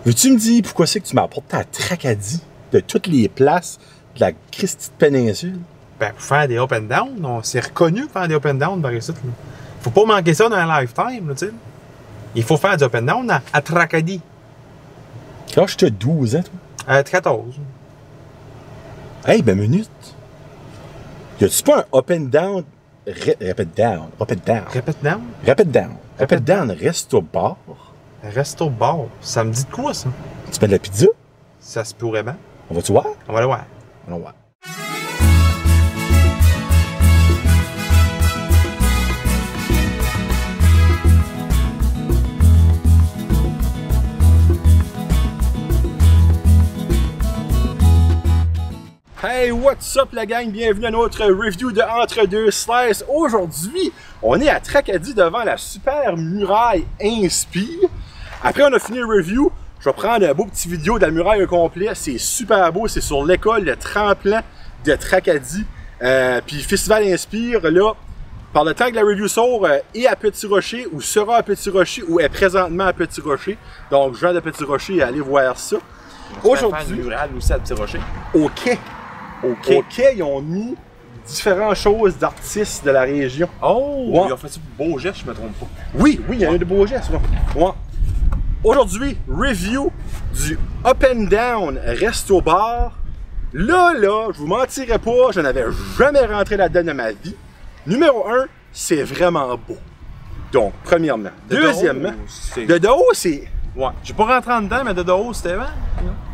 Veux-tu me dire pourquoi c'est que tu m'apportes ta Tracadie de toutes les places de la Christie de péninsule? Ben, pour faire des up and down, c'est reconnu pour faire des up and down par ici. Faut pas manquer ça dans un lifetime, tu sais. Il faut faire du up and down à Tracadie. Quand je te 12 ans, toi? 14. Hey, ben minute. Y a-tu pas un up and down? Répète down. Répète down. Répète down. Répète down, reste au bar. Resto bar. Ça me dit de quoi, ça? Tu mets de la pizza? Ça se pourrait bien. On va-tu voir? On va le voir. On va voir. Hey, what's up la gang? Bienvenue à notre review de Entre deux Slices. Aujourd'hui, on est à Tracadie devant la super muraille Inspire. Après on a fini le review, je vais prendre un beau petit vidéo de la muraille au complet. C'est super beau, c'est sur l'école, le tremplin de Tracadie. Puis Festival Inspire, là, par le temps que la review sort, est à Petit Rocher, ou sera à Petit Rocher, ou est présentement à Petit Rocher. Donc je viens de Petit Rocher et aller voir ça. Aujourd'hui, aussi à Petit Rocher. OK. Au quai, ils ont mis différentes choses d'artistes de la région. Oh! Ouais. Ils ont fait ça pour beau geste, je me trompe pas. Oui, il y en a de beaux gestes. Ouais. Aujourd'hui, review du Up and Down Resto Bar. Là, je vous mentirais pas, je n'avais jamais rentré là-dedans de ma vie. Numéro 1, c'est vraiment beau. Donc, premièrement. Deuxièmement, de haut, c'est... Ouais. J'ai pas rentré en dedans, mais de haut, c'était vraiment...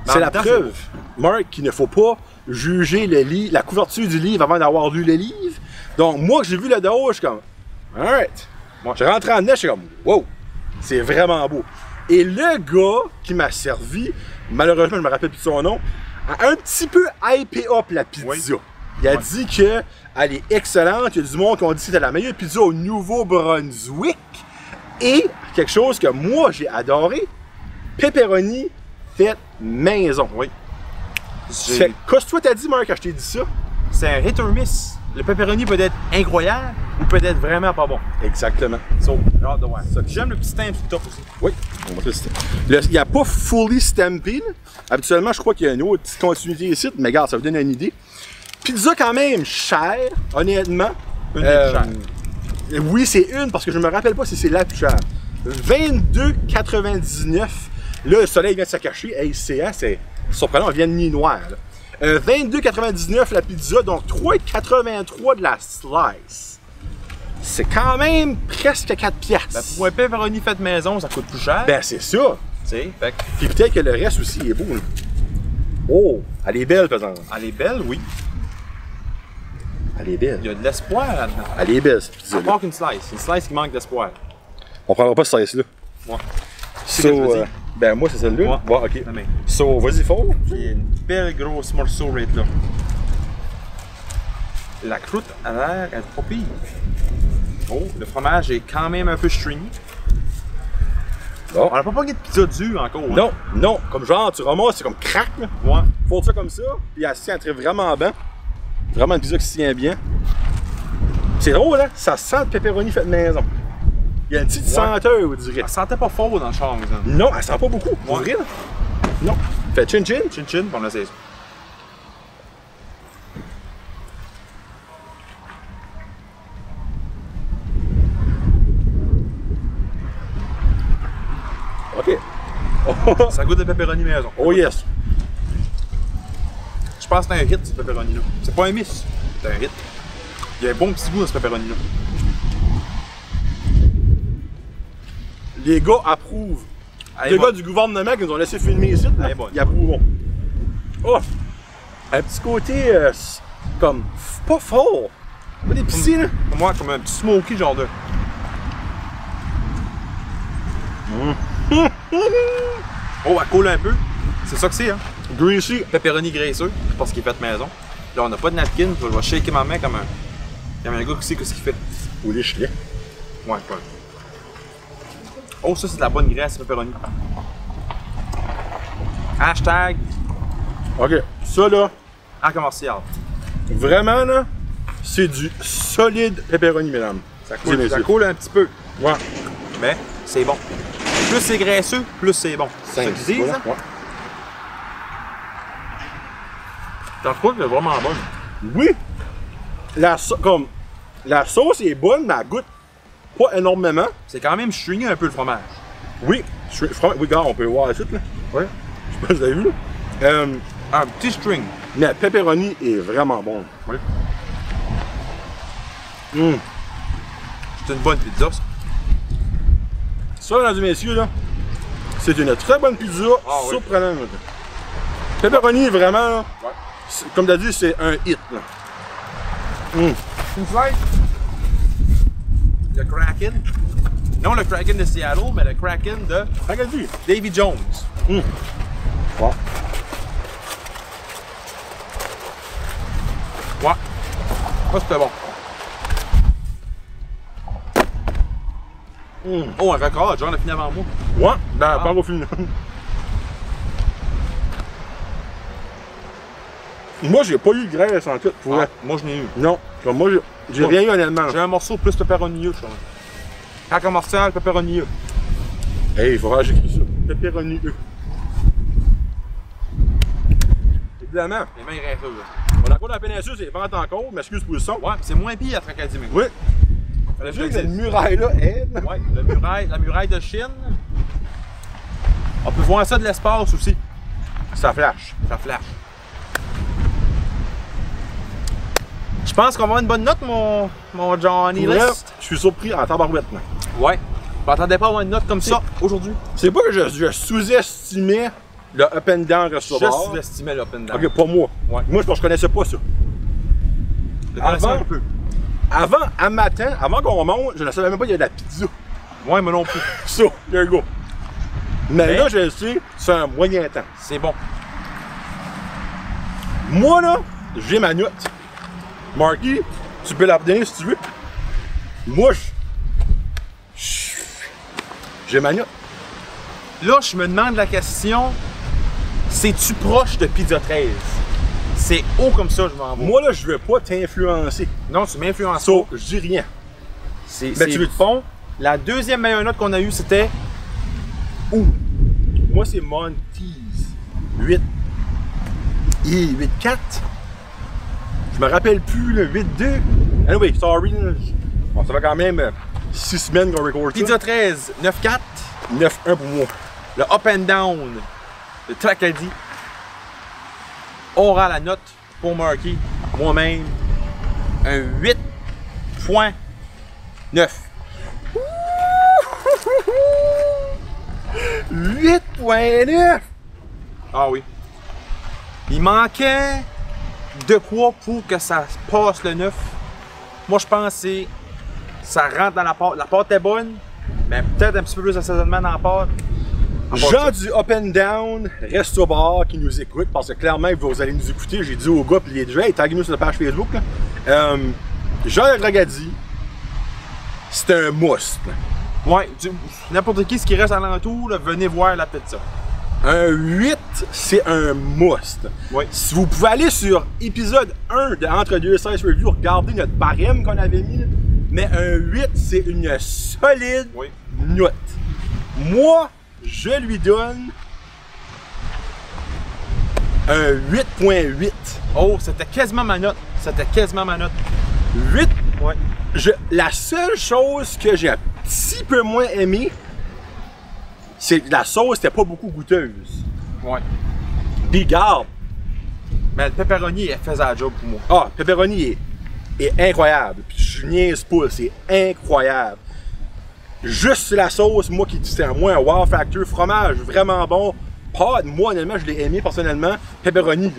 C'est la preuve, Marc, qu'il ne faut pas juger le livre, la couverture du livre avant d'avoir lu le livre. Donc, moi, que j'ai vu le de haut, je suis comme, alright. Moi, je rentre en dedans, je suis comme, wow, c'est vraiment beau. Et le gars qui m'a servi, malheureusement, je me rappelle plus de son nom, a un petit peu hypé up la pizza. Oui. Il a dit qu'elle est excellente. Il y a du monde qui ont dit que c'était la meilleure pizza au Nouveau-Brunswick. Et quelque chose que moi, j'ai adoré, pepperoni fait maison. Oui. Qu'est-ce que toi t'as dit, Marc, quand je t'ai dit ça? C'est un hit or miss. Le pepperoni peut être incroyable ou peut être vraiment pas bon. Exactement. J'ai hâte de voir ça. J'aime le petit stamp sur le top aussi. Oui, on va te le stamp. Il n'y a pas fully stampé. Habituellement, je crois qu'il y a une autre petite continuité ici, mais regarde, ça vous donne une idée. Pizza quand même chère, honnêtement. Oui, c'est une, parce que je ne me rappelle pas si c'est la plus chère. 22,99. Là, le soleil vient de se cacher. Hey, c'est surprenant, on vient de nuit noire. 22,99 la pizza, donc 3,83 de la slice. C'est quand même presque 4 piastres. Ben, pour un pepperoni fait maison, ça coûte plus cher. Ben, c'est ça. Fait que... Puis peut-être que le reste aussi est beau. Là. Oh, elle est belle, par exemple. Elle est belle, oui. Elle est belle. Il y a de l'espoir là-dedans. Elle est belle, cette pizza. Il manque une slice qui manque d'espoir. On prendra pas cette slice-là. Ouais. Ben, moi, c'est celle-là. Ouais. Bon, ok. So, vas-y, fort. Il y a une belle grosse morceau right là. La croûte a l'air d'être pas pire. Oh, le fromage est quand même un peu stringy. Bon. On n'a pas pogné de pizza dure encore. Hein? Non, non. Comme genre, tu ramasses, c'est comme crack. Là. Ouais. Faut ça comme ça, puis elle se tient vraiment bien. Vraiment une pizza qui se tient bien. C'est drôle, hein? Ça sent le pepperoni fait maison. Il y a une petite senteur, vous direz. Elle sentait pas fort dans le char, exemple. Non, elle sent pas beaucoup. Vous direz, là? Non. Fait chin-chin. Chin-chin, puis on essaie ça. OK. Ça goûte de pepperoni maison. Oh yes. Je pense que c'est un hit, ce pepperoni-là. C'est pas un miss, c'est un hit. Il y a un bon petit goût dans ce pepperoni-là. Les gars approuvent. Les gars du gouvernement qui nous ont laissé filmer ici, ils approuvent. Oh! Un petit côté, comme, pas fort. Pas épicé, là. Pour moi, comme un petit smoky, genre de... Oh, elle coule un peu. C'est ça que c'est, hein? Greasy. Pepperoni graisseux, parce qu'il est fait maison. Là, on n'a pas de napkin, je vais shaker ma main comme un gars qui sait ce qu'il fait. Ou les chelets. Ouais, pas. Oh, ça, c'est de la bonne graisse, pepperoni. Hashtag. OK. Ça, là. En commercial. Vraiment, là, c'est du solide pepperoni, mesdames. Ça coule un petit peu. Ouais. Mais, c'est bon. Plus c'est graisseux, plus c'est bon. C'est ça qu'ils disent, voilà, hein? ouais. T'en trouves qu'elle est vraiment bonne. Oui! La sauce est bonne, mais elle goûte pas énormément. C'est quand même stringé un peu le fromage. Oui, oui, regarde, on peut voir la suite, là. Ouais. Je sais pas si vous avez vu, là. Un petit string. Mais le pepperoni est vraiment bon. Oui. Hum. C'est une bonne pizza, ça. Ça, mesdames et messieurs, là, c'est une très bonne pizza, oui. surprenante. Pepperoni, vraiment, là, Ouais. comme tu as dit, c'est un hit. Là. Une slide. Le Kraken. Non le Kraken de Seattle, mais le Kraken de Regarde-y. Davy Jones. Hum. Ouais. Ouais. Ça, c'était bon. Oh, un record, John a fini avant moi. Ouais, ben, pas au final. Moi, j'ai pas eu de graisse en tout, pour vrai. Moi, je n'ai eu. Non, comme moi, j'ai rien eu honnêtement. J'ai un morceau plus pepperonieux, je crois. Caca mortel, pepperonieux. Hey, il faudra que j'écris ça. Pepperoni E. Évidemment. Les mains graisseuses. On a encore dans la péninsule, c'est vente encore, m'excuse pour le son. Ouais, c'est moins pire à Tracadie, mais. Oui. Fallait que Tu je sais le que dise. cette muraille-là aide. Ouais, la muraille de Chine. On peut voir ça de l'espace aussi. Ça flash. Ça flash. Je pense qu'on va avoir une bonne note, mon Johnny Pour vrai, List. je suis surpris en tabarouette. Là. Ouais. Je m'attendais pas à avoir une note comme ça aujourd'hui. C'est pas que je sous-estimais le up and down Je restaurant. sous-estimais l'open down. Ok, pas moi. Ouais. Moi, je connaissais pas ça. Je le connaissais Avant- un peu. Avant, à matin, avant qu'on monte, je ne savais même pas qu'il y avait de la pizza. Ouais, mais non plus. Ça, there you go. Mais Mais- là, je le sais, c'est un moyen temps. C'est bon. Moi, là, j'ai ma note. Marky, tu peux la donner si tu veux. Moi, j'ai ma note. Là, je me demande la question, c'est-tu proche de Pizza 13? C'est haut comme ça, je m'en vais. Moi, là, je veux pas t'influencer. Non, tu m'influences Ça, pas. je dis rien. C'est Ben, tu veux- fond. La deuxième meilleure note qu'on a eue, c'était Moi, c'est Monty's. 8. Et 8-4. Je me rappelle plus, le 8-2. Anyway, sorry. Là. Bon, ça va quand même 6 semaines qu'on record ça. Pizza 13, 9-4. 9-1 pour moi. Le Up and Down de Tracadie aura la note pour Marky, moi-même, un 8.9. 8.9! Ah oui. Il manquait de quoi pour que ça passe le 9. Moi, je pense que c'est ça rentre dans la pâte. La pâte est bonne, mais peut-être un petit peu plus d'assaisonnement dans la pâte. Gens du Up and Down, Resto Bar qui nous écoutent, parce que clairement vous allez nous écouter. J'ai dit aux gars, puis les déjà, hey, taguez-nous sur la page Facebook. Là. Jean de Tracadie, c'est un must. Ouais, n'importe qui, ce qui reste alentour, là, venez voir la pizza. Un 8, c'est un must. Oui. Si vous pouvez aller sur épisode 1 de Entre 216 Review, regarder notre barème qu'on avait mis, là. Mais un 8, c'est une solide Oui. note. Moi, je lui donne un 8.8. Oh, c'était quasiment ma note. C'était quasiment ma note. 8. Ouais. La seule chose que j'ai un petit peu moins aimé, c'est que la sauce n'était pas beaucoup goûteuse. Ouais. Puis garde, Mais le pepperoni, elle faisait la job pour moi. ah, le pepperoni est incroyable. Puis je niaise pas, c'est incroyable. Juste la sauce, moi qui c'est un wow factor, fromage vraiment bon. Pâte, moi honnêtement, je l'ai aimé personnellement. Pepperoni,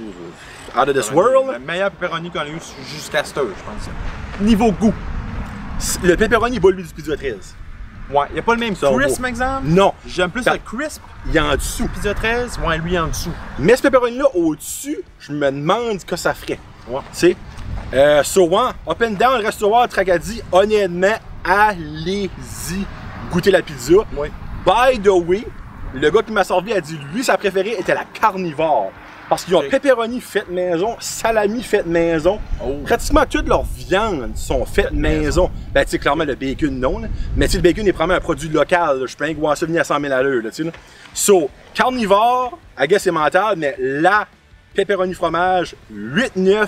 out of this world. Le meilleur pepperoni qu'on a eu jusqu'à cette heure, je pense. Niveau goût. Le pepperoni bat lui du Pizza 13. Ouais, il n'y a pas le même Ça crisp, vaut. exemple. Non, J'aime plus Ça- le crisp. il est en dessous. Pizza 13, ouais, lui en dessous. Mais ce pepperoni-là au-dessus, je me demande ce que ça ferait. Ouais. Tu sais, souvent, Up and Down, restaurant Tracadie, honnêtement, allez-y goûter la pizza. Ouais. By the way, le gars qui m'a servi a dit lui, sa préférée était la carnivore. Parce qu'ils ont pepperoni fait maison, salami fait maison. Oh. Pratiquement toutes leurs viandes sont faites maison. Ben, tu sais, clairement, le bacon, non. Là. Mais tu sais, le bacon est probablement un produit local. Là. Je peux rien voir ça venir à 100 000 à l'heure. Tu sais, là. So, carnivore, I guess c'est mental, mais la pepperoni fromage, 8-9,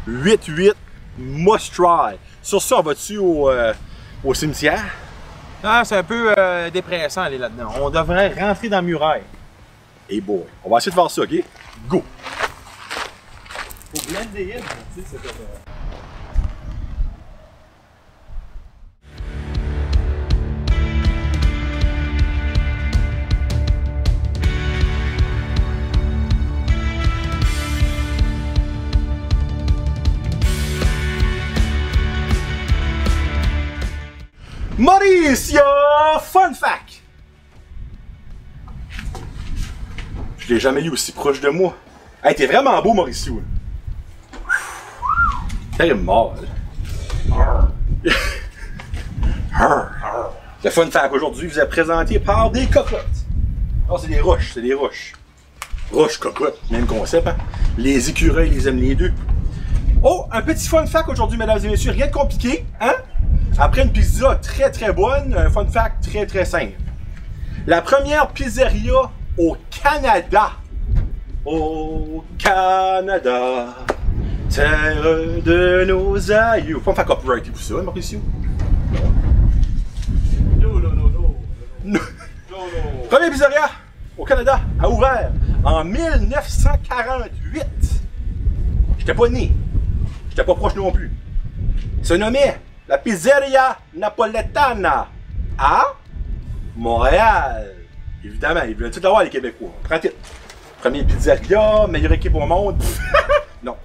8-8, must try. Sur ça, on va-tu au cimetière? Ah, c'est un peu dépressant aller là-dedans. On devrait rentrer dans le muraille. Hey boy, on va essayer de faire ça, ok? Go! Faut blender in, tu sais, c'est Mauricio! Fun fact! Je l'ai jamais eu aussi proche de moi. Hey, t'es vraiment beau, Mauricio. T'es mort. Le fun fact aujourd'hui vous est présenté par des cocottes. Non, c'est des roches, c'est des roches. Roches, cocottes, même concept, hein? Les écureuils, ils aiment les deux. Oh, un petit fun fact aujourd'hui, mesdames et messieurs. Rien de compliqué, hein? Après une pizza très très bonne, un fun fact très très simple. La première pizzeria au Canada. Au Canada, terre de nos aïeux. Faut me faire copyright tout ça, Mauricio? Non. Première pizzeria au Canada a ouvert en 1948. J'étais pas né. J'étais pas proche non plus. Se nommait la Pizzeria Napoletana à Montréal. Évidemment, ils voulaient tout avoir les Québécois. Prends titre. Première pizzeria, meilleure équipe au monde. Non.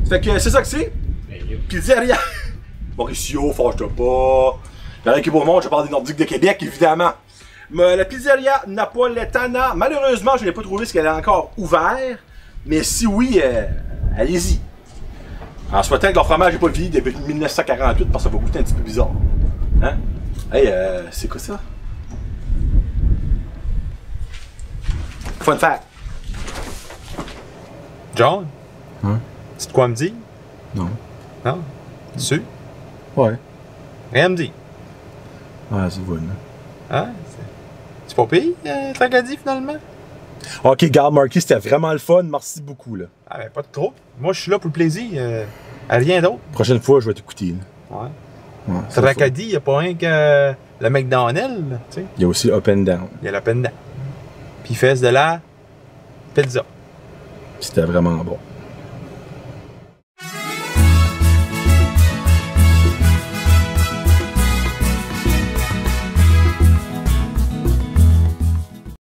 Fait que c'est ça que c'est. Pizzeria. Mauricio, fâche-toi pas. Meilleure équipe au monde, je parle des Nordiques de Québec, évidemment. Mais la Pizzeria Napoletana, malheureusement, je n'ai pas trouvé ce qu'elle est encore ouverte. Mais si oui, allez-y. En souhaitant que leur fromage n'est pas vieilli depuis 1948 parce que ça va goûter un petit peu bizarre. Hein? Hey, c'est quoi ça? Fun fact. John? Hein? C'est de quoi me dire? Non. Non? Tu? Ouais. Rien me dit. Ouais, c'est bon. Hein? C'est pas pire, Tragédie, finalement? Ok, garde Marky, c'était vraiment le fun. Merci beaucoup. Là. Ah, ben, pas de trop. Moi, je suis là pour le plaisir. Rien d'autre. Prochaine fois, je vais t'écouter. Ouais. Ouais, Tragédie, il n'y a pas rien que le McDonald's, tu sais. il y a aussi Up and Down. Il y a la peine dedans. Puis il fait de la pizza. C'était vraiment bon.